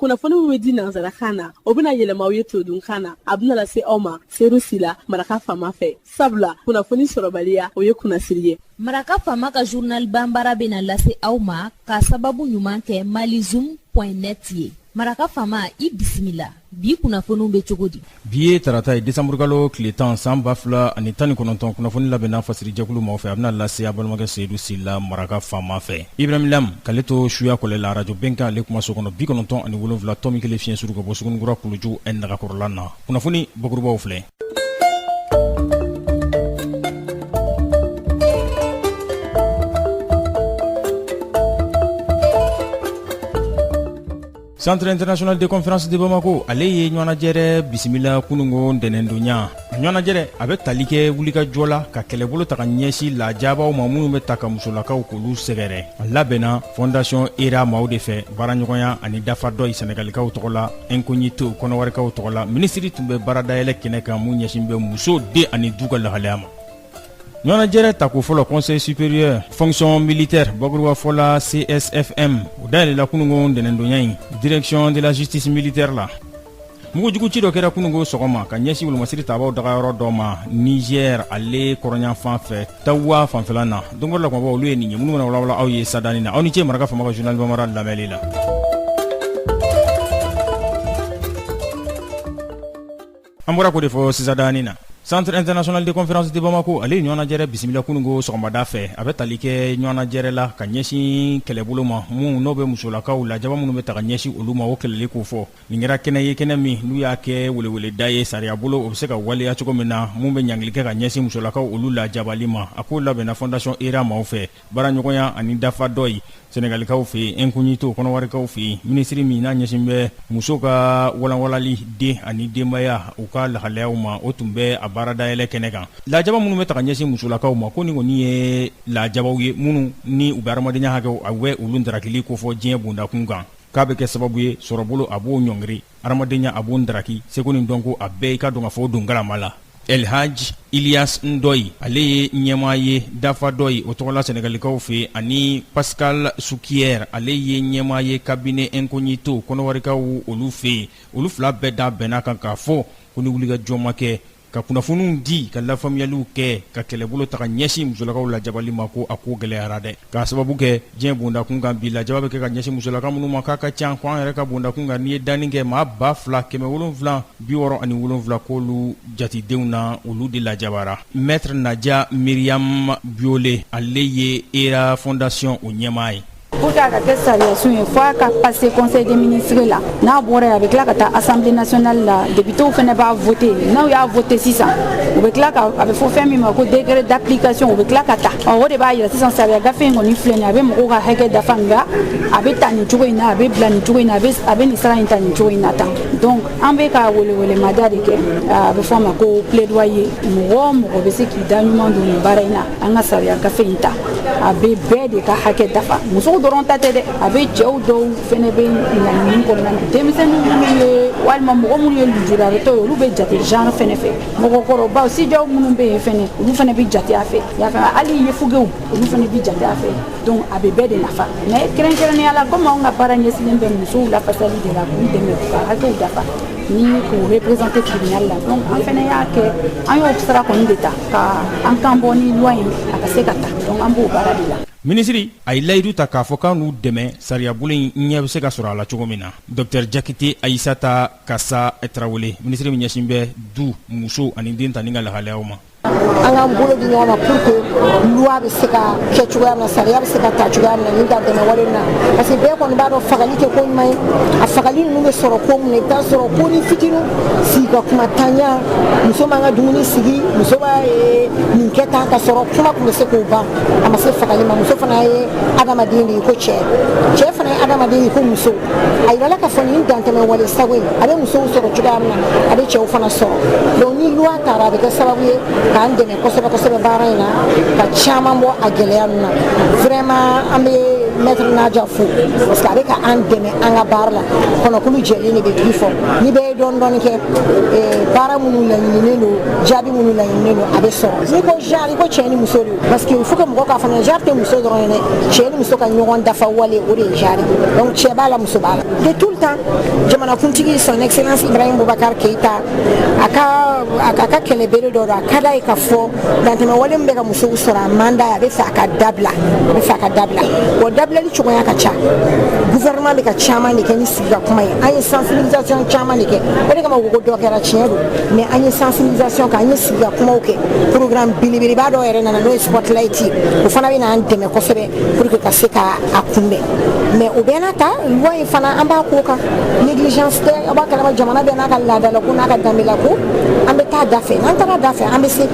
kunnafoni min bɛ di nanzarakan na o bɛna yɛlɛma aw ye todunkan na a bɛna lase aw ma seeru sila maraka faama fɛ sabula kunnafoni sɔrɔbaliya o ye kunnasiri ye. Maraka faama ka journal banbara bɛna lase aw ma ka sababu ɲuman kɛ malizoom.net ye. Maraka faama i bisimila bi kunnafoniw bɛ cogo di? Bi ye tarata ye décembre kalo tile 10 san 2019 kunnafoni labɛnna fasiri jɛkulu maaw fɛ a bɛna lase a balimakɛ Seyidu Sila maraka faama fɛ. Ibrahim Lam k'ale to suya kɔlɛ la radio bɛnkan ale kumaso kɔnɔ 97 tɔmi kelen fiɲɛ suru ka bɔ Sugunikura Kuluju nagakɔrɔla na. Kunnafoni bakurubaw filɛ. Centre international de conférence de Bamako ale ye ɲɔnajɛrɛ bisimila kunungo ntɛnɛndonya. Ɲɔnajɛrɛ a bɛ tali kɛ wulikajɔ la ka kɛlɛbolo ta ka ɲɛsi lajaabaw ma minnu bɛ ta ka musolakaw k'olu sɛgɛrɛ. A labɛnna fondation ERA maaw de fɛ baaraɲɔgɔnya ani dafa dɔ ye Senegalikaw tɔgɔ la incognito kɔnɔwarikaw tɔgɔ la. Minisiri tun bɛ baara dayɛlɛ kɛnɛ kan mun ɲɛsin bɛ muso den ani du ka lahalaya ma. ɲɔnajɛrɛ tako fɔlɔ conseil supérieur fonction militaire bakuruba fɔla CSFM o dayɛlɛla kunungo ntɛnɛndonya in direction de la justice militaire la. mugujugu ci dɔ kɛra kunungo sɔgɔma ka ɲɛsi wolomasiri tabaw dagayɔrɔ dɔ ma Niger ale kɔrɔɲan fan fɛ Tawa fanfɛla na. Don la kumaba olu ye nin ye minnu bɛna walawala aw ye sadani na aw ni ce maraka faama ka journal bamara lamɛnli la. An bɔra ko de fɔ sisadani na. Centre international de conférence de Bamako ale ɲɔnajɛrɛ bisimila kunungo sɔgɔmada fɛ a bɛ tali kɛ ɲɔnajɛrɛ la ka ɲɛsin kɛlɛbolo ma mun n'o bɛ musolakaw lajaba minnu bɛ ta ka ɲɛsin olu ma o kɛlɛli ko fɔ. Nin kɛra kɛnɛ ye kɛnɛ min n'u y'a kɛ weleweleda ye sariya bolo o bɛ se ka waleya cogo min na mun bɛ ɲangili kɛ ka ɲɛsin musolakaw olu lajabali ma a ko labɛnna fondation ERA maaw fɛ baaraɲɔgɔnya ani dafa dɔ ye Senegalikaw fɛ yen incognito kɔnɔwarikaw fɛ yen minisiri min n'a ɲɛsin bɛ muso ka walanwalali den ani denbaya u ka lahalayaw ma o tun bɛ a baara dayɛlɛ kɛnɛ kan. Lajaba minnu bɛ ta ka ɲɛsin musolakaw ma ko nin kɔni ye lajabaw ye minnu ni u bɛ adamadenya hakɛw a bɛ olu ndarakili ko fɔ diɲɛ bondakun kan k'a bɛ kɛ sababu ye sɔrɔbolo a b'o ɲɔngiri adamadenya a b'o ndaraki seko ni dɔnko a bɛɛ i ka dɔn ka fɔ o don galama la. Elhaj Ilyas Ndoye ale ye ɲɛmaa ye dafa dɔ ye o tɔgɔla Senegalikaw fɛ ani Pascal Soukier ale ye ɲɛmaa ye cabinet incognito kɔnɔwarikaw olu fɛ olu fila bɛɛ da bɛnna kan k'a fɔ ko ni wulikajɔ ma kɛ ka kunnafoniw di ka lafaamuyaliw kɛ ka kɛlɛbolo ta ka ɲɛsin musolakaw lajabali ma ko a ko gɛlɛyara dɛ k'a sababu kɛ diɲɛ bondakun kan bi lajaba bɛ kɛ ka ɲɛsin musolaka minnu ma k'a ka ca ko an yɛrɛ ka bondakun kan n'i ye danni kɛ maa 2,767 k'olu jatidenw na olu de lajabara. Maître Nadia Myriam Biolé ale ye ERA fondation o ɲɛmaa ye. Pour k'a ka kɛ sariyasun ye fo a ka passer conseil des ministres la n'a bɔra yen a bɛ tila ka taa assemblée nationale la députés fana b'a voter n'aw y'a voter sisan u bɛ tila ka a bɛ fɔ fɛn min ma ko décret d'application u bɛ tila ka ta o de b'a yira sisan sariya gafe in kɔni filɛ nin ye a bɛ mɔgɔw ka hakɛ dafa nka a bɛ ta nin cogo in na a bɛ bila nin cogo in na a bɛ nin sira in ta nin cogo in na tan donc an bɛ ka welewelemada de kɛ a bɛ fɔ a ma ko plaidoyer mɔgɔ o mɔgɔ bɛ se k'i da ɲuman don nin baara in na an ka sariya gafe in ta a bɛ bɛɛ de ka hakɛ dafa musow dɔrɔn ta tɛ dɛ a bɛ cɛw dɔw fɛnɛ bɛ ɲangini kɔnɔna na denmisɛnnin minnu ye walima mɔgɔ minnu ye lujuratɔ ye olu bɛ jate genre fɛnɛ fɛ mɔgɔkɔrɔbaw sidiyaw minnu bɛ yen fɛnɛ olu fɛnɛ bɛ jate a fɛ y'a faamuya hali yefugew olu fɛnɛ bɛ jate a fɛ donc a bɛ bɛɛ de nafa mais kɛrɛnkɛrɛnnenya la komi anw ka baara ɲɛsinnen bɛ musow lafasali de la k'u dɛmɛ k'u ka hakɛw dafa ni k'u représenter tribunal la donc an fɛnɛ y'a kɛ an y'o sira kɔni de ta ka an kan bɔ ni loi in a ka se ka ta donc an b'o baara de la. Minisiri a ye layidu ta k'a fɔ k'an n'u dɛmɛ sariyabolo in ɲɛ bɛ se ka sɔrɔ a la cogo min na. Dr Jakite Ayisata Kasa Tarawele minisiri min ɲɛsin bɛ du muso ani den ta ni ka lahalayaw ma. An k'an bolo di ɲɔgɔn ma pour que loi bɛ se ka kɛ cogoya min na sariya bɛ se ka ta cogoya min na ni ka dɛmɛ wale na parce que bɛɛ kɔni b'a dɔn fagali tɛ ko ɲuman ye a fagali ninnu bɛ sɔrɔ ko mun na i bɛ taa sɔrɔ ko ni fitinin sigi ka kuma tanya muso man ka dumuni sigi muso b'a nin kɛ tan ka sɔrɔ kuma tun bɛ se k'o ban a ma se fagali ma muso fana ye adamaden de ye ko cɛ fana ye adamaden ye ko muso a yirala ka fɔ nin dantɛmɛ wale sago in a bɛ musow sɔrɔ cogoya min na a bɛ cɛw fana sɔrɔ donc ni loi taara a bɛ kɛ sababu ye k'an dɛmɛ kosɛbɛ kosɛbɛ baara in na ka caman bɔ a gɛlɛya ninnu na vraiment an bɛ maître Nadia fo parce que avec an deme an ga bar la kono kulu jeli ni be grifo ni be don ke bara munu la ni no jabi munu la ni no abe so ni ko jari ko cheni musori parce que il faut que mo ka fana jarte muso do ne cheni muso ka nyon dafa wale o de jari donc chebala muso bala de tout le temps jamana kuntigi son excellence Ibrahim Boubacar Keita aka kele bere do akada ka fo dantema wale mbe ka muso usora manda ya be fa ka dabla o dabla li chugoya ka cha gouvernement be ka chama ni keni siga kuma ay sensibilisation chama ni ke o de kama go do kera chiero mais ay sensibilisation ka ay siga kuma oke programme bilibili ba do ere na no spotlight o fana be na anteme ko sebe pour que ka seka akumbe mais o benata loi fana amba ko ka négligence te aba kala jamana be na ka lada la ko na ka damela ko ambe ta dafe nan ta dafe ambe se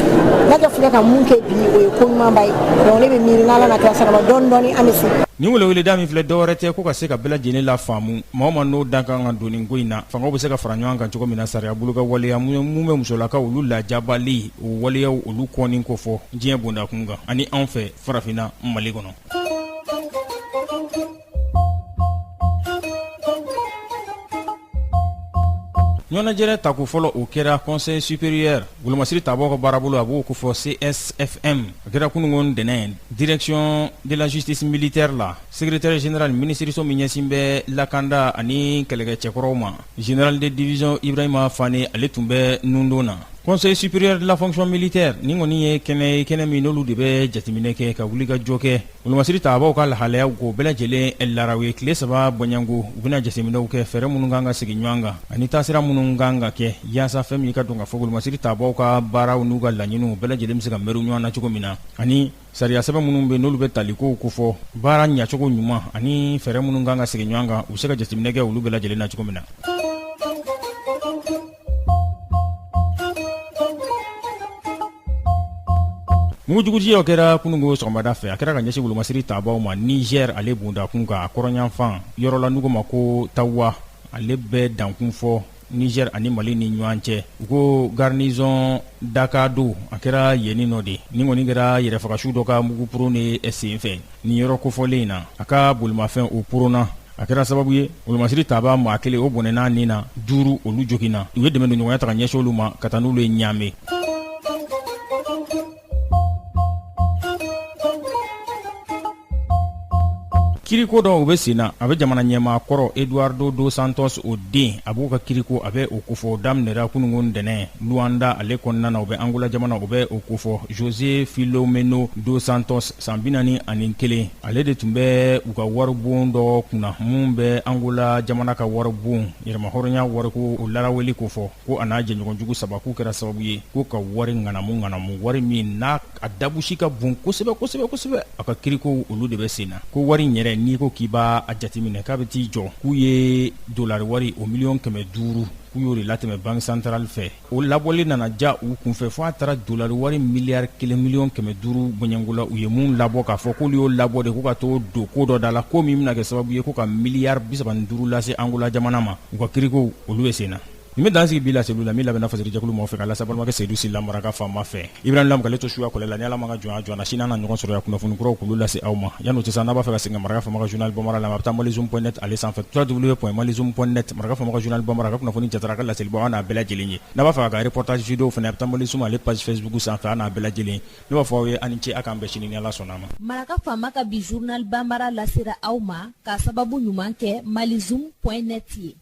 na da fule ka munke bi o ko mambay don ne be mi na la na klasa na don doni ambe se ni wele dami filɛ dɔwɛrɛ tɛ ko ka se ka bɛɛ lajɛlen la faamu maa n'o dan kan ka doni ko in na fangaw bɛ se ka fara ɲɔgɔn kan cogo min na sariya bolo ka waleya mun bɛ musolakaw olu lajabali o waleyaw olu kɔni ko fɔ diɲɛ bondakun kan ani anw fɛ farafinna Mali kɔnɔ. ɲɔnajɛrɛ tako fɔlɔ o kɛra conseil supérieur wolomasiri tabɔ ka baarabolo a b'o ko fɔ CSFM a kɛra kunungo ntɛnɛn direction de la justice militaire la secrétaire général ministériso min ɲɛsin bɛ lakanda ani kɛlɛkɛcɛkɔrɔw ma général de division Ibrahima Fane ale tun bɛ nundon na. Conseil supérieur de la fonction militaire ni kɔni ye kɛnɛ min n'olu de bɛ jateminɛ kɛ ka wuli ka jɔ kɛ wolomasiri tabaw ka lahalayaw k'o bɛɛ lajɛlen laraw ye tile 3 bɔɲango u bɛna jateminɛw kɛ fɛɛrɛ minnu kan ka sigi ɲɔgɔn kan ani taasira minnu kan ka kɛ yaasa fɛn min ka dɔn ka fɔ wolomasiri tabaw ka baaraw n'u ka laɲiniw bɛɛ lajɛlen bɛ se ka mɛru ɲɔgɔn na cogo min na ani sariya sɛbɛn minnu bɛ n'olu bɛ talikow ko fɔ baara ɲacogo ɲuman ani fɛɛrɛ minnu kan ka sigi ɲɔgɔn kan u bɛ se ka jateminɛ kɛ olu bɛɛ lajɛlen na cogo min na. mugujuguji o kɛra kunungo sɔgɔmada fɛ a kɛra ka ɲɛsin wolomasiri tabaw ma Niger ale bondakun kan a kɔrɔnyanfan yɔrɔ la nugu ma ko Tawa ale bɛ dankun fɔ Niger ani Mali ni ɲɔgɔn cɛ u ko garnison Dakado a kɛra yeni nɔ de ni kɔni kɛra yɛrɛfagasiw dɔ ka muguporo ne sen fɛ ni yɔrɔ kofɔlen in na a ka bolimafɛn o porona a kɛra sababu ye wolomasiri taba maa kelen o bɔnɛna nin na 5 olu joginna u ye dɛmɛ don ɲɔgɔnya ta ka ɲɛsin olu ma ka taa n'olu ye Ɲame. kiriko dɔ u bɛ sen na a bɛ jamana ɲɛmaa kɔrɔ Eduardo dos Santos o den a b'o ka kiriko a bɛ o kofɔ daminɛra kunungo ntɛnɛn Luanda ale kɔnɔna na u bɛ Angola jamana u bɛ o kofɔ José Filomeno dos Santos san 41 ale de tun bɛ u ka waribon dɔ kunna mun bɛ Angola jamana ka waribon yɛrɛmahɔrɔnya wariko o laraweli ko fɔ ko a n'a jɛɲɔgɔnjugu 3 k'u kɛra sababu ye ko ka wari ŋanamu wari min n'a a dabusi ka bon kosɛbɛ a ka kiriko olu de bɛ sen na ko wari yɛrɛ n'i ko k'i b'a jateminɛ k'a bɛ t'i jɔ k'u ye dolari wari o $500,000 k'u y'o de latɛmɛ banque centrale fɛ o labɔli nana ja u kunfɛ fo a taara dolari wari miliyari 1,500,000 bɔɲango la u ye mun labɔ k'a fɔ k'olu y'o labɔ de ko ka t'o don ko dɔ da la ko min bɛna kɛ sababu ye ko ka miliyari 35 lase Angola jamana ma u ka kiriko olu bɛ sen na. Ni bɛ dan sigi bi la Seydou la min labɛnna fasɛrijakulu mɔgɔ fɛ ka lase balimakɛ Seydou Sila Maraka faama fɛ Ibrahim Lam k'ale to suya kɔlɛ la ni Ala ma ka jɔnya sini an na ɲɔgɔn sɔrɔ ya kunnafoni kuraw k'olu lase aw ma yan'o cɛ sa n'a b'a fɛ ka segin Maraka faama ka journal bamara la a bɛ taa malizoom.net ale sanfɛ www.malizoom.net Maraka faama ka journal bamara ka kunnafoni jatara ka laselibaw an n'a bɛɛ lajɛlen ye n'a b'a fɛ ka reportage vidéo fana a bɛ taa malizoom ale page Facebook sanfɛ an n'a bɛɛ lajɛlen ne b'a fɔ aw ye ani ce a k'an bɛɛ sini ni Ala sɔnna ma. Maraka faama ka bi journal bambara lasera aw ma ka sababu ɲuman kɛ malizoom.net ye.